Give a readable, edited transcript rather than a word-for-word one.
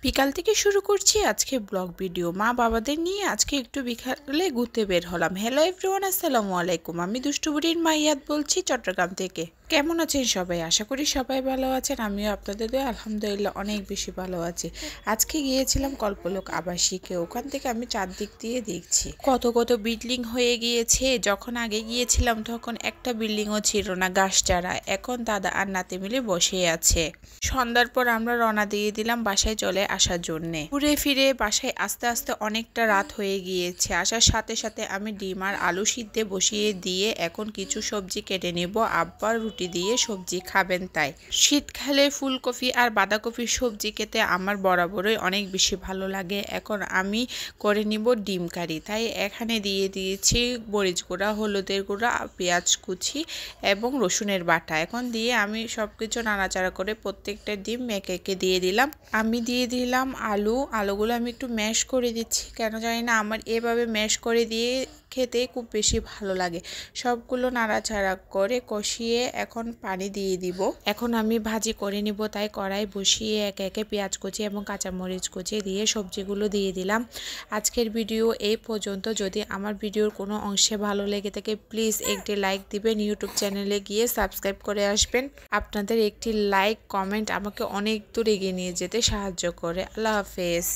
বিকাল থেকে শুরু করছি আজকে ব্লগ ভিডিও। মা বাবাদের নিয়ে আজকে একটু বিকালে ঘুরতে বের হলাম। হ্যালো এভরিওয়ান, আসসালামু আলাইকুম। আমি দুষ্টু বুড়ির মাইয়াত বলছি চট্টগ্রাম থেকে। কেমন আছেন সবাই? আশা করি সবাই ভালো আছেন। আমিও আপনাদের দোয়ায় আলহামদুলিল্লাহ অনেক বেশি ভালো আছি। আজকে গিয়েছিলাম কল্পলোক আবাসিকে। ওখান থেকে আমি চারদিক দিয়ে দেখছি কত কত বিল্ডিং হয়ে গিয়েছে। যখন আগে গিয়েছিলাম তখন একটা বিল্ডিংও ছিল না, গাছ চারা। এখন দাদা আর নাতি মিলে বসে আছে। সন্ধ্যার পর আমরা রওনা দিয়ে দিলাম বাসায় চলে আসার জন্যে। ঘুরে ফিরে বাসায় আস্তে আস্তে অনেকটা রাত হয়ে গিয়েছে। আসার সাথে সাথে আমি ডিম আর আলু সিদ্ধে বসিয়ে দিয়ে এখন কিছু সবজি কেটে নেব। আব্বা রুটি দিয়ে সবজি খাবেন তাই। শীতকালে ফুলকপি আর বাঁধাকপির সবজি খেতে আমার বরাবরই অনেক বেশি ভালো লাগে। এখন আমি করে নিব ডিম কারি, তাই এখানে দিয়ে দিয়েছি মরিচ গুঁড়া, হলুদের গুঁড়া, পেঁয়াজ কুচি এবং রসুনের বাটা। এখন দিয়ে আমি সবকিছু নাড়াচাড়া করে প্রত্যেকটা ডিম একে দিয়ে দিলাম। আমি দিয়ে দিলাম আলুগুলো আমি একটু ম্যাশ করে দিচ্ছি, কেন জানি না আমার এভাবে ম্যাশ করে দিয়ে খেতে খুব বেশি ভালো লাগে। সবগুলো নাড়াচাড়া করে কষিয়ে এখন পানি দিয়ে দিব। এখন আমি ভাজি করে নিব, তাই কড়াই বসিয়ে একে একে পেঁয়াজ কুচি এবং কাঁচামরিচ কুচি দিয়ে সবজিগুলো দিয়ে দিলাম। আজকের ভিডিও এই পর্যন্ত। যদি আমার ভিডিওর কোনো অংশে ভালো লেগে থাকে প্লিজ একটি লাইক দিবেন। ইউটিউব চ্যানেলে গিয়ে সাবস্ক্রাইব করে আসবেন। আপনাদের একটি লাইক কমেন্ট আমাকে অনেক দূর এগিয়ে নিয়ে যেতে সাহায্য করে। আল্লাহ হাফেজ।